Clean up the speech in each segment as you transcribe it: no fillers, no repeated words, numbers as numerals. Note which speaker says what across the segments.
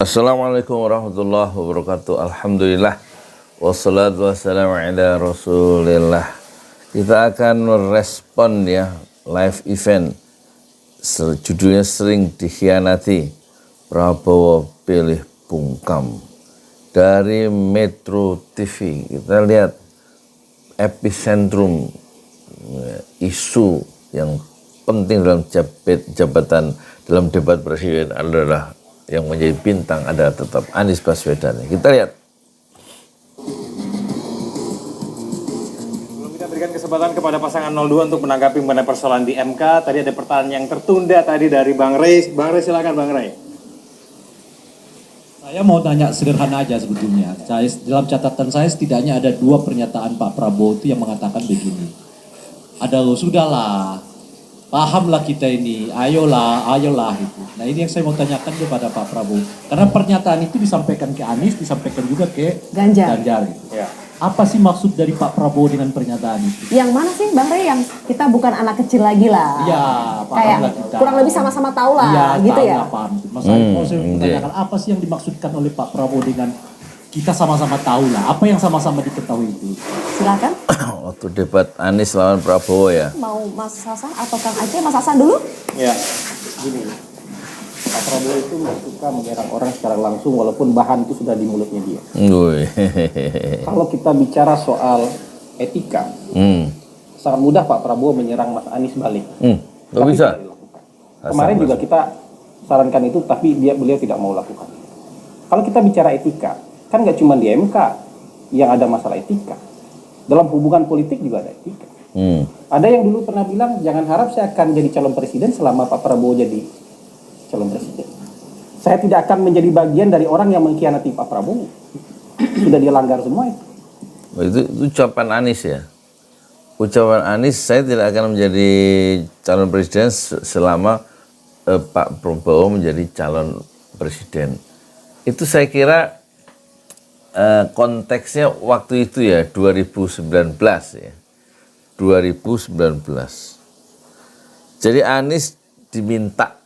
Speaker 1: Assalamualaikum warahmatullahi wabarakatuh. Alhamdulillah wassalatu wassalamu ala rasulillah. Kita akan merespon ya live event judulnya Sering Dikhianati, Prabowo Pilih Bungkam dari Metro TV. Kita lihat epicentrum isu yang penting dalam jabatan dalam debat presiden adalah yang menjadi bintang adalah tetap Anies Baswedan. Kita lihat.
Speaker 2: Sebelum kita berikan kesempatan kepada pasangan 02 untuk menanggapi mengenai persoalan di MK, tadi ada pertanyaan yang tertunda tadi dari Bang Rey. Bang Rey, silakan Bang Rey.
Speaker 3: Saya mau tanya sederhana aja sebetulnya. Dalam catatan saya setidaknya ada 2 pernyataan Pak Prabowo itu yang mengatakan begini. Ada sudahlah, pahamlah kita ini, ayolah itu. Nah ini yang saya mau tanyakan kepada Pak Prabowo. Karena pernyataan itu disampaikan ke Anies, disampaikan juga ke Ganjar gitu. Ya. Apa sih maksud dari Pak Prabowo dengan pernyataan itu?
Speaker 4: Yang mana sih Bang Rey, yang kita bukan anak kecil lagi lah.
Speaker 3: Iya,
Speaker 4: kayak kita kurang lebih sama-sama tahu lah,
Speaker 3: ya,
Speaker 4: gitu ya.
Speaker 3: Paham. Mau saya menanyakan apa sih yang dimaksudkan oleh Pak Prabowo dengan kita sama-sama tahu lah, apa yang sama-sama diketahui itu?
Speaker 4: Silakan.
Speaker 1: Waktu debat Anies lawan Prabowo ya.
Speaker 4: Mau Mas Hasan atau Kang Aceh? Mas Hasan dulu.
Speaker 5: Ya, gini. Pak Prabowo itu nggak suka menyerang orang secara langsung walaupun bahan itu sudah di mulutnya dia. Kalau kita bicara soal etika, sangat mudah Pak Prabowo menyerang Mas Anies balik.
Speaker 1: Nggak bisa.
Speaker 5: Kemarin juga kita sarankan itu, tapi beliau tidak mau lakukan. Kalau kita bicara etika, kan nggak cuma di MK yang ada masalah etika. Dalam hubungan politik juga ada etika. Ada yang dulu pernah bilang, jangan harap saya akan jadi calon presiden selama Pak Prabowo jadi calon presiden. Saya tidak akan menjadi bagian dari orang yang mengkhianati Pak Prabowo. Sudah dia langgar semua itu.
Speaker 1: Itu ucapan Anies ya. Ucapan Anies, saya tidak akan menjadi calon presiden selama Pak Prabowo menjadi calon presiden. Itu saya kira konteksnya waktu itu ya 2019 ya. 2019. Jadi Anies diminta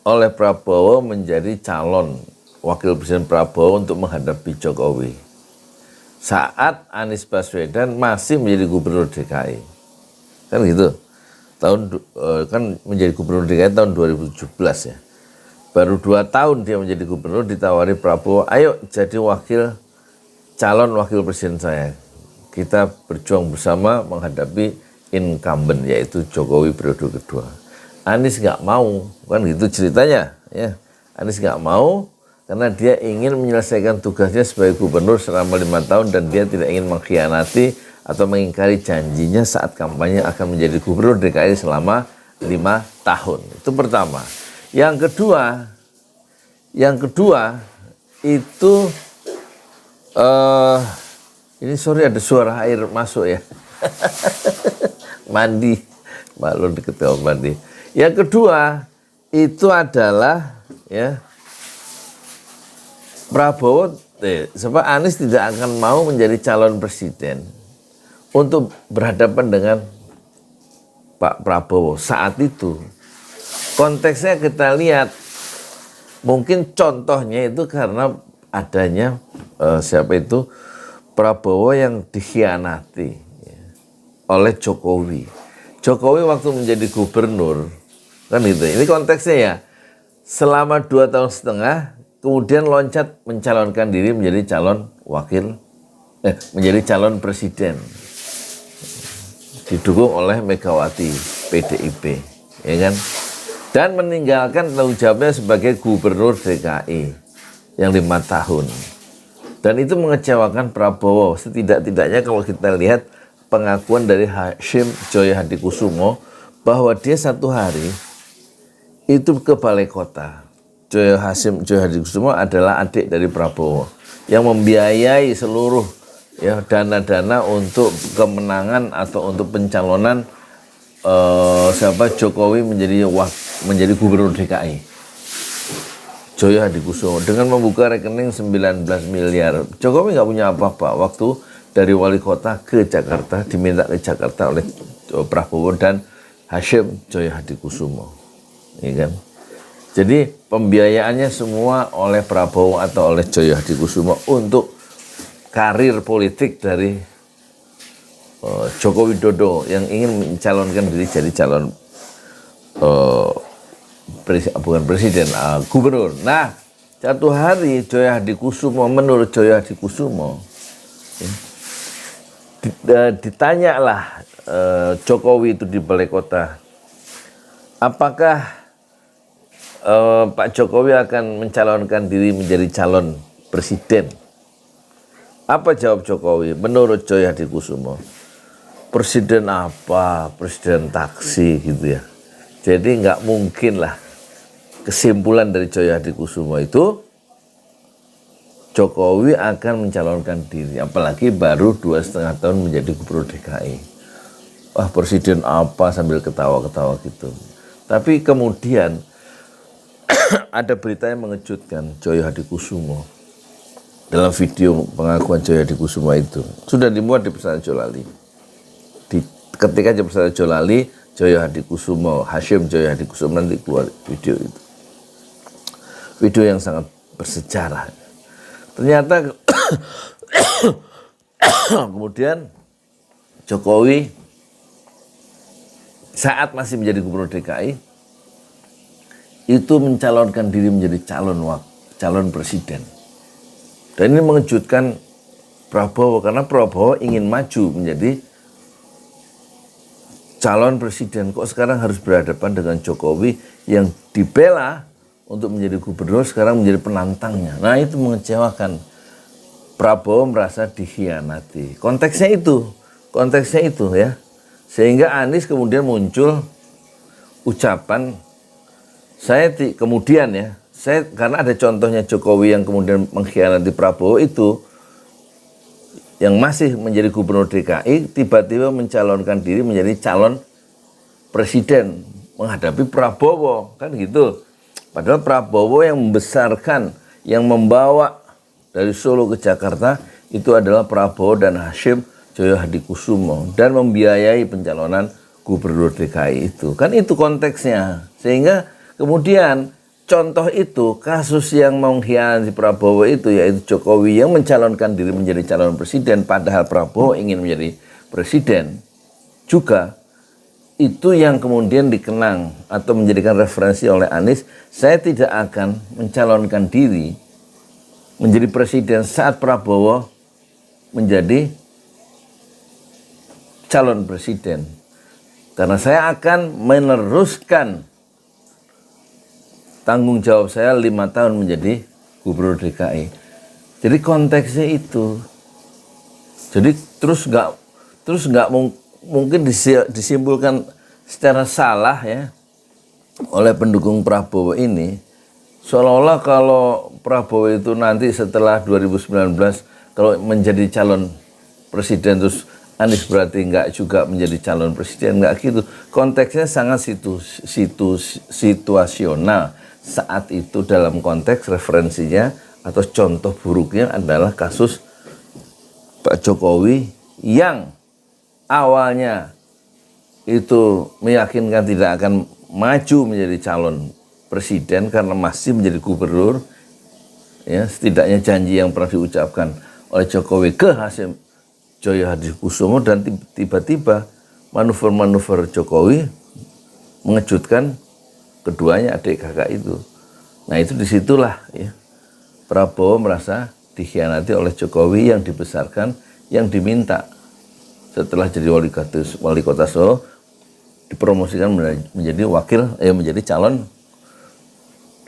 Speaker 1: oleh Prabowo menjadi calon wakil presiden Prabowo untuk menghadapi Jokowi. Saat Anies Baswedan masih menjadi gubernur DKI. Kan gitu. Kan menjadi gubernur DKI tahun 2017 ya. Baru 2 tahun dia menjadi gubernur ditawari Prabowo, ayo jadi calon wakil presiden saya. Kita berjuang bersama menghadapi incumbent yaitu Jokowi periode kedua. Anies nggak mau, kan gitu ceritanya ya. Anies nggak mau karena dia ingin menyelesaikan tugasnya sebagai gubernur selama 5 tahun dan dia tidak ingin mengkhianati atau mengingkari janjinya saat kampanye akan menjadi gubernur DKI selama 5 tahun. Itu pertama. Yang kedua itu ini sorry ada suara air masuk ya. Mandi, maklum deket kamar mandi. Yang kedua itu adalah ya Prabowo, sebab Anies tidak akan mau menjadi calon presiden untuk berhadapan dengan Pak Prabowo saat itu. Konteksnya kita lihat, mungkin contohnya itu karena adanya Prabowo yang dikhianati ya, oleh Jokowi. Jokowi waktu menjadi gubernur, kan gitu. Ini konteksnya ya, selama 2 tahun setengah, kemudian loncat mencalonkan diri menjadi menjadi calon presiden, didukung oleh Megawati PDIP, ya kan? Dan meninggalkan tanggung jawabnya sebagai gubernur DKI yang 5 tahun. Dan itu mengecewakan Prabowo. Setidak-tidaknya kalau kita lihat pengakuan dari Hashim Joyo Hadikusumo bahwa dia satu hari itu ke Balai Kota. Hashim Joyo Hadikusumo adalah adik dari Prabowo yang membiayai seluruh ya dana-dana untuk kemenangan atau untuk pencalonan Jokowi menjadi gubernur DKI. Joyo Hadikusumo dengan membuka rekening 19 miliar. Jokowi nggak punya apa-apa waktu dari wali kota ke Jakarta, diminta ke Jakarta oleh Prabowo dan Hashim Joyo Hadikusumo, ya kan? Jadi pembiayaannya semua oleh Prabowo atau oleh Joyo Hadikusumo untuk karir politik dari Joko Widodo yang ingin mencalonkan diri jadi calon bukan presiden, gubernur. Nah, satu hari Joyo Hadikusumo, menurut Joyo Hadikusumo, ditanyalah Jokowi itu di Balai Kota, apakah Pak Jokowi akan mencalonkan diri menjadi calon presiden? Apa jawab Jokowi? Menurut Joyo Hadikusumo, presiden apa? Presiden taksi gitu ya. Jadi nggak mungkin lah. Kesimpulan dari Joyo Hadikusumo itu Jokowi akan mencalonkan diri, apalagi baru 2,5 tahun menjadi gubernur DKI. Wah, presiden apa, sambil ketawa-ketawa gitu. Tapi kemudian ada berita yang mengejutkan Joyo Hadikusumo. Dalam video pengakuan Joyo Hadikusumo itu sudah dimuat di Pesantren Jolali. Ketika aja Pesantren Jolali, Joyo Hadikusumo, Hashim Joyo Hadikusumo, nanti keluar video itu. Video yang sangat bersejarah. Ternyata kemudian Jokowi saat masih menjadi gubernur DKI itu mencalonkan diri menjadi calon presiden. Dan ini mengejutkan Prabowo karena Prabowo ingin maju menjadi calon presiden. Kok sekarang harus berhadapan dengan Jokowi yang dibela untuk menjadi gubernur, sekarang menjadi penantangnya. Nah, itu mengecewakan. Prabowo merasa dikhianati. Konteksnya itu ya. Sehingga Anies kemudian muncul ucapan, karena ada contohnya Jokowi yang kemudian mengkhianati Prabowo itu, yang masih menjadi gubernur DKI, tiba-tiba mencalonkan diri menjadi calon presiden menghadapi Prabowo, kan gitu. Padahal Prabowo yang membesarkan, yang membawa dari Solo ke Jakarta itu adalah Prabowo dan Hashim Joyo Hadikusumo dan membiayai pencalonan gubernur DKI itu. Kan itu konteksnya. Sehingga kemudian contoh itu, kasus yang mengkhianati Prabowo itu, yaitu Jokowi yang mencalonkan diri menjadi calon presiden padahal Prabowo ingin menjadi presiden juga, itu yang kemudian dikenang atau menjadikan referensi oleh Anies. Saya tidak akan mencalonkan diri menjadi presiden saat Prabowo menjadi calon presiden, karena saya akan meneruskan tanggung jawab saya 5 tahun menjadi gubernur DKI. Jadi konteksnya itu. Jadi terus nggak mungkin disimpulkan secara salah ya oleh pendukung Prabowo ini, seolah-olah kalau Prabowo itu nanti setelah 2019 kalau menjadi calon presiden terus Anies berarti nggak juga menjadi calon presiden, nggak gitu. Konteksnya sangat situasional saat itu, dalam konteks referensinya atau contoh buruknya adalah kasus Pak Jokowi yang awalnya itu meyakinkan tidak akan maju menjadi calon presiden karena masih menjadi gubernur, ya, setidaknya janji yang pernah diucapkan oleh Jokowi ke Hashim Joyo Hadikusumo, dan tiba-tiba manuver-manuver Jokowi mengejutkan keduanya, adik kakak itu. Nah, itu disitulah ya, Prabowo merasa dikhianati oleh Jokowi yang dibesarkan, yang diminta setelah jadi wali kota Solo dipromosikan menjadi menjadi calon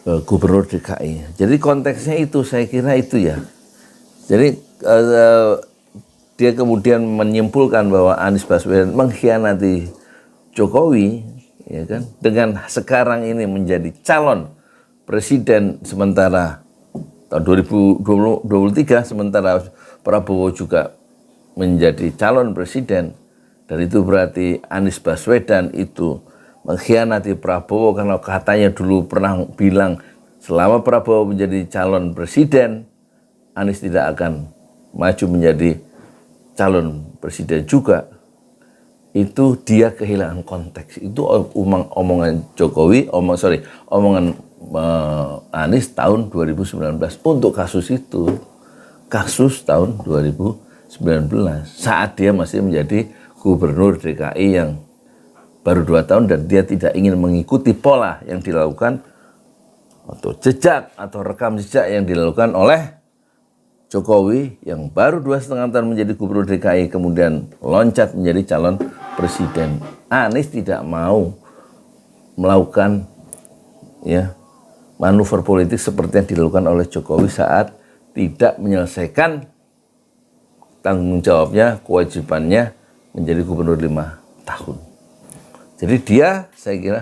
Speaker 1: gubernur DKI. Jadi konteksnya itu, saya kira itu ya. Jadi dia kemudian menyimpulkan bahwa Anies Baswedan mengkhianati Jokowi, ya kan, dengan sekarang ini menjadi calon presiden sementara tahun 2023, sementara Prabowo juga menjadi calon presiden. Dan itu berarti Anies Baswedan itu mengkhianati Prabowo karena katanya dulu pernah bilang selama Prabowo menjadi calon presiden, Anies tidak akan maju menjadi calon presiden juga. Itu dia kehilangan konteks. Itu omongan Jokowi, omongan Anies tahun 2019 untuk kasus itu, kasus tahun 2019 saat dia masih menjadi gubernur DKI yang baru 2 tahun dan dia tidak ingin mengikuti pola yang dilakukan atau jejak atau rekam jejak yang dilakukan oleh Jokowi yang baru 2,5 tahun menjadi gubernur DKI kemudian loncat menjadi calon presiden. Anies tidak mau melakukan ya manuver politik seperti yang dilakukan oleh Jokowi saat tidak menyelesaikan tanggung jawabnya, kewajibannya menjadi gubernur 5 tahun. Jadi dia, saya kira,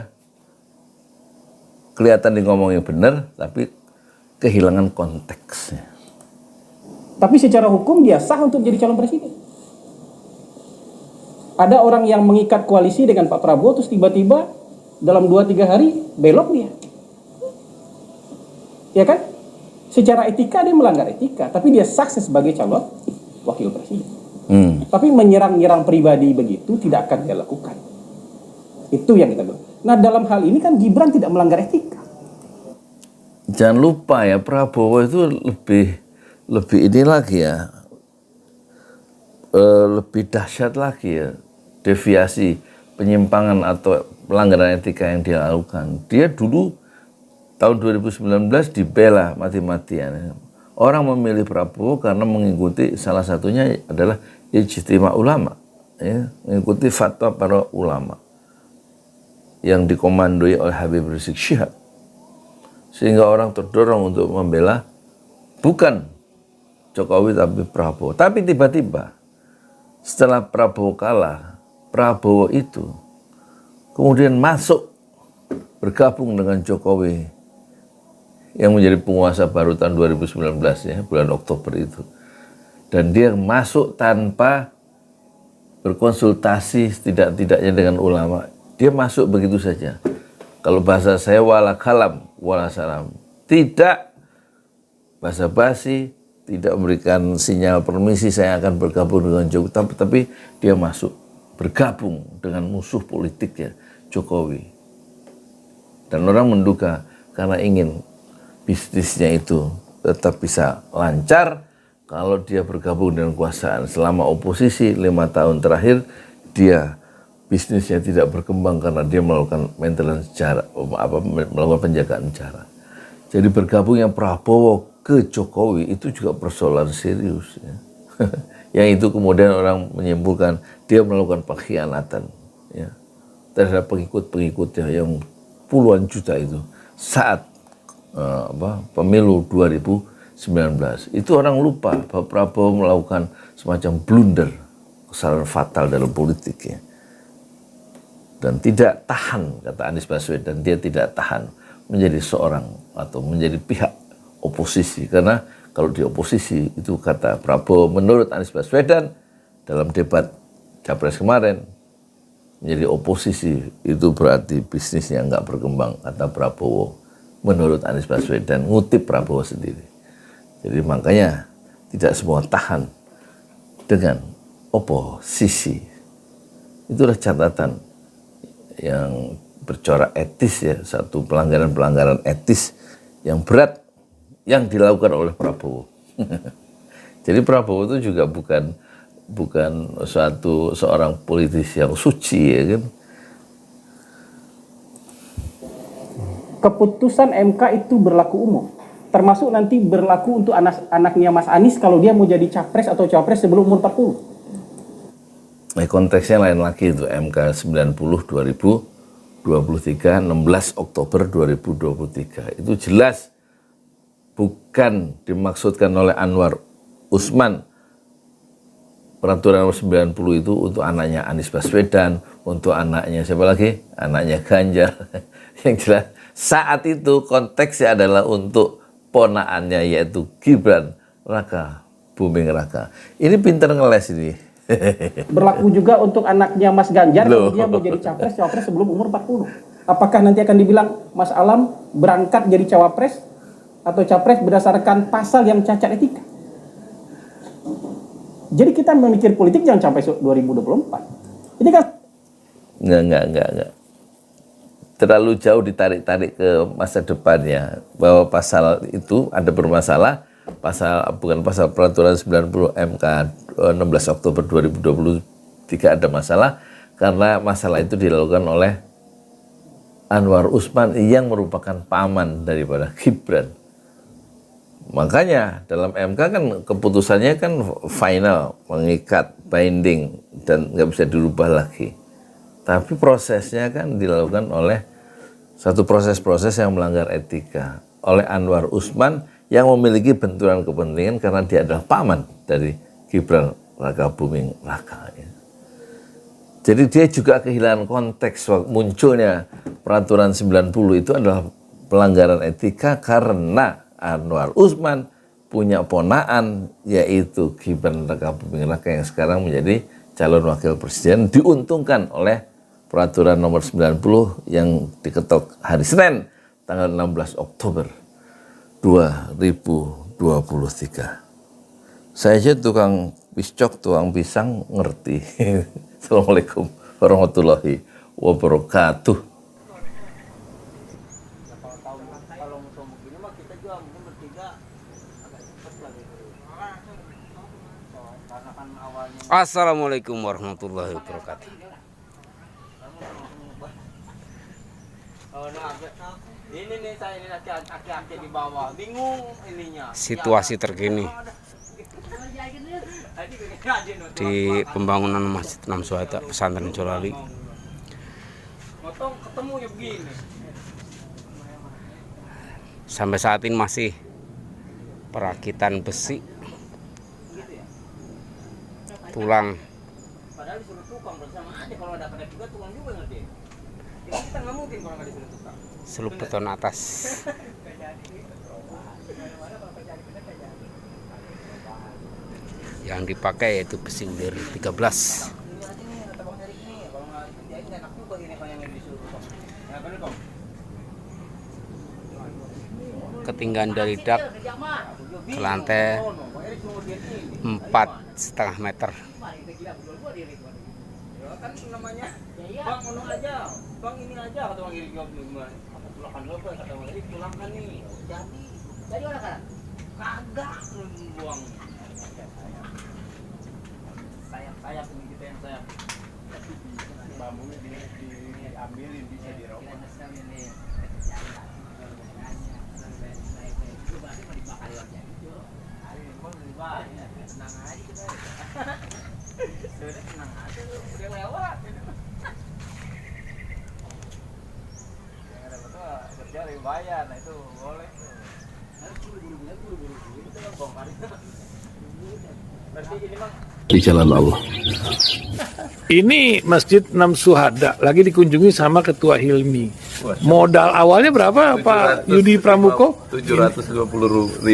Speaker 1: kelihatan di ngomongnya benar, tapi kehilangan konteksnya.
Speaker 5: Tapi secara hukum dia sah untuk jadi calon presiden. Ada orang yang mengikat koalisi dengan Pak Prabowo, terus tiba-tiba dalam 2-3 hari belok dia. Ya kan? Secara etika dia melanggar etika, tapi dia sah sebagai calon wakil presiden. Tapi menyerang-nyerang pribadi begitu tidak akan dia lakukan. Itu yang kita bilang. Nah dalam hal ini kan Gibran tidak melanggar etika.
Speaker 1: Jangan lupa ya, Prabowo itu lebih ini lagi ya, lebih dahsyat lagi ya, deviasi, penyimpangan atau pelanggaran etika yang dia lakukan. Dia dulu tahun 2019 dibela mati-matian. Orang memilih Prabowo karena mengikuti salah satunya adalah ijtima ulama, ya, mengikuti fatwa para ulama yang dikomandoi oleh Habib Rizik Syihab. Sehingga orang terdorong untuk membela bukan Jokowi tapi Prabowo. Tapi tiba-tiba setelah Prabowo kalah, Prabowo itu kemudian masuk bergabung dengan Jokowi yang menjadi penguasa baru tahun 2019 ya, bulan Oktober itu. Dan dia masuk tanpa berkonsultasi tidak-tidaknya dengan ulama. Dia masuk begitu saja. Kalau bahasa saya wala kalam, wala salam. Tidak basa-basi, tidak memberikan sinyal permisi saya akan bergabung dengan Jokowi, tapi dia masuk bergabung dengan musuh politiknya Jokowi. Dan orang menduga karena ingin bisnisnya itu tetap bisa lancar kalau dia bergabung dengan kekuasaan. Selama oposisi 5 tahun terakhir dia bisnisnya tidak berkembang karena dia melakukan maintenance sejarah, melakukan penjagaan sejarah. Jadi bergabungnya Prabowo ke Jokowi itu juga persoalan serius ya. Yang itu kemudian orang menyimpulkan dia melakukan pengkhianatan ya, terhadap pengikut-pengikutnya yang puluhan juta itu saat pemilu 2019. Itu orang lupa bahwa Prabowo melakukan semacam blunder, kesalahan fatal dalam politik ya. Dan tidak tahan, kata Anies Baswedan, dia tidak tahan menjadi seorang atau menjadi pihak oposisi. Karena kalau di oposisi itu kata Prabowo, menurut Anies Baswedan dalam debat Capres kemarin, menjadi oposisi itu berarti bisnisnya nggak berkembang, kata Prabowo. Menurut Anies Baswedan, ngutip Prabowo sendiri. Jadi makanya tidak semua tahan dengan oposisi. Itulah catatan yang bercorak etis ya, satu pelanggaran-pelanggaran etis yang berat yang dilakukan oleh Prabowo. Jadi Prabowo itu juga bukan seorang politisi yang suci ya kan.
Speaker 5: Keputusan MK itu berlaku umum, termasuk nanti berlaku untuk anaknya Mas Anies kalau dia mau jadi capres atau cawapres sebelum umur 40.
Speaker 1: Konteksnya lain lagi itu MK 90 2023 16 Oktober 2023 itu jelas bukan dimaksudkan oleh Anwar Usman. Peraturan nomor 90 itu untuk anaknya Anies Baswedan, untuk anaknya siapa lagi? Anaknya Ganjar. Yang jelas saat itu konteksnya adalah untuk ponaannya yaitu Gibran Raka Buming Raka. Ini pinter ngeles ini.
Speaker 5: Berlaku juga untuk anaknya Mas Ganjar kalau dia mau jadi capres cawapres sebelum umur 40. Apakah nanti akan dibilang Mas Alam berangkat jadi cawapres atau capres berdasarkan pasal yang cacat etika? Jadi kita memikir politik jangan sampai 2024. Ini kan
Speaker 1: Enggak. terlalu jauh ditarik-tarik ke masa depannya, bahwa pasal itu ada bermasalah, bukan pasal peraturan 90 MK 16 Oktober 2023 ada masalah, karena masalah itu dilakukan oleh Anwar Usman yang merupakan paman daripada Gibran. Makanya dalam MK kan keputusannya kan final, mengikat, binding, dan nggak bisa dirubah lagi. Tapi prosesnya kan dilakukan oleh satu proses-proses yang melanggar etika oleh Anwar Usman yang memiliki benturan kepentingan karena dia adalah paman dari Gibran Rakabuming Raka. Jadi dia juga kehilangan konteks munculnya peraturan 90 itu adalah pelanggaran etika karena Anwar Usman punya ponaan yaitu Gibran Rakabuming Raka yang sekarang menjadi calon wakil presiden, diuntungkan oleh peraturan nomor 90 yang diketok hari Senin tanggal 16 Oktober 2023. Saya aja tukang piscok, tukang pisang ngerti. Assalamualaikum warahmatullahi wabarakatuh.
Speaker 6: Assalamualaikum warahmatullahi wabarakatuh. Ini nih saya ini aki-aki di bawah, bingung ininya. Situasi terkini di pembangunan Masjid Enam Syuhada Pesantren Jolali. Ketemu ya begini. Sampai saat ini masih perakitan besi, tulang. Padahal disuruh tukang bersama aja, kalau ada kena juga tukang juga ngerti. Kita nggak mungkin kalau nggak disuruh tukang. Seluk beton atas. Yang dipakai yaitu besi ulir 13. Ketinggian dari dak ke lantai 4,5 meter. Kan namanya bang mau aja, bang ini aja kata bang ini jawab gimana? Aku pulangkan dulu kata bang ini pulangkan nih. Jadi orang kan kagak buang. Sayap ini kita yang sayap. Bambunya diambilin bisa dirobek. Tenang aja kita. Sudah tenang aja lu, udah lewat. Yang ada betul kerja lebih bayar, nah itu boleh. Harus buru-buru itu kan bongkar itu. Berarti ini mah
Speaker 7: di jalan Allah. Ini Masjid Enam Syuhada lagi dikunjungi sama Ketua Hilmi. Modal awalnya berapa Pak Yudi Pramuko?
Speaker 1: 750.000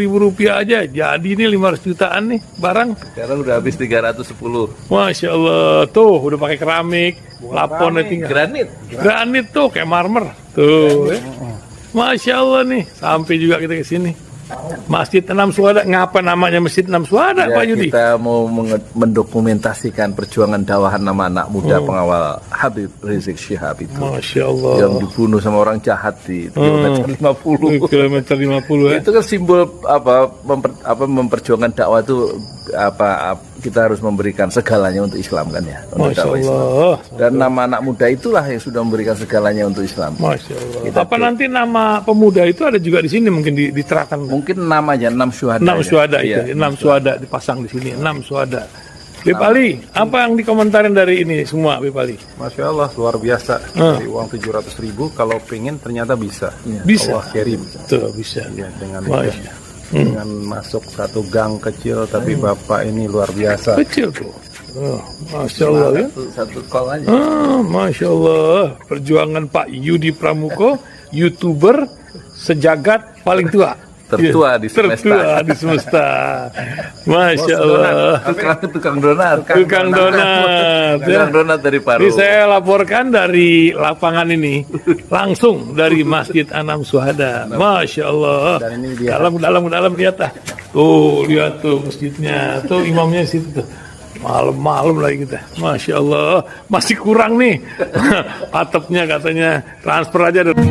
Speaker 7: rupiah aja. Jadi ini 500 jutaan nih barang.
Speaker 1: Sekarang udah habis 310.
Speaker 7: Masya Allah, tuh udah pakai keramik, laponnya tinggal. Granit tuh kayak marmer. Tuh. Masya Allah nih, sampai juga kita ke sini. Masjid Enam Syuhada, ngapa namanya Masjid Enam Syuhada
Speaker 1: Ya,
Speaker 7: Pak Yudi?
Speaker 1: kita mau mendokumentasikan perjuangan dakwahan nama anak muda pengawal Habib Rizik Syihab itu.
Speaker 7: Masya Allah.
Speaker 1: Yang dibunuh sama orang jahat di kilometer 50.
Speaker 7: Kilometer 50 ya.
Speaker 1: Itu kan simbol memperjuangkan dakwah itu kita harus memberikan segalanya untuk Islam kan ya.
Speaker 7: Masya Allah.
Speaker 1: Dan nama anak muda itulah yang sudah memberikan segalanya untuk Islam.
Speaker 7: Masya Allah. Nanti nama pemuda itu ada juga di sini mungkin diterapkan?
Speaker 1: Mungkin namanya 6 Syuhada.
Speaker 7: 6 Syuhada
Speaker 1: ya.
Speaker 7: itu, 6 Syuhada dipasang di sini, 6 Syuhada. Bip Ali, apa yang dikomentarin dari ini semua, Bip Ali?
Speaker 8: Masya Allah, luar biasa. Dari uang 700.000, kalau pengen ternyata bisa.
Speaker 7: Bisa.
Speaker 8: Allah kirim.
Speaker 7: Tuh, bisa.
Speaker 8: Ya, dengan masuk satu gang kecil, tapi Bapak ini luar biasa.
Speaker 7: Kecil tuh. Masya Allah ya.
Speaker 1: Satu call aja.
Speaker 7: Masya Allah. Perjuangan Pak Yudi Pramuko, YouTuber sejagat paling tua.
Speaker 1: Tertua di semesta.
Speaker 7: Tertua di semesta. Masya Allah.
Speaker 1: Tukang donat.
Speaker 7: Tukang donat.
Speaker 1: Tukang donat dari Paru.
Speaker 7: Ini saya laporkan dari lapangan ini, langsung dari Masjid Enam Syuhada. Masya Allah.
Speaker 8: Dan ini dia.
Speaker 7: Dalam lihat ah. Tuh lihat tuh masjidnya. Tuh imamnya di situ tuh. Malam-malam lagi kita. Masya Allah. Masih kurang nih. Atapnya katanya transfer aja dulu.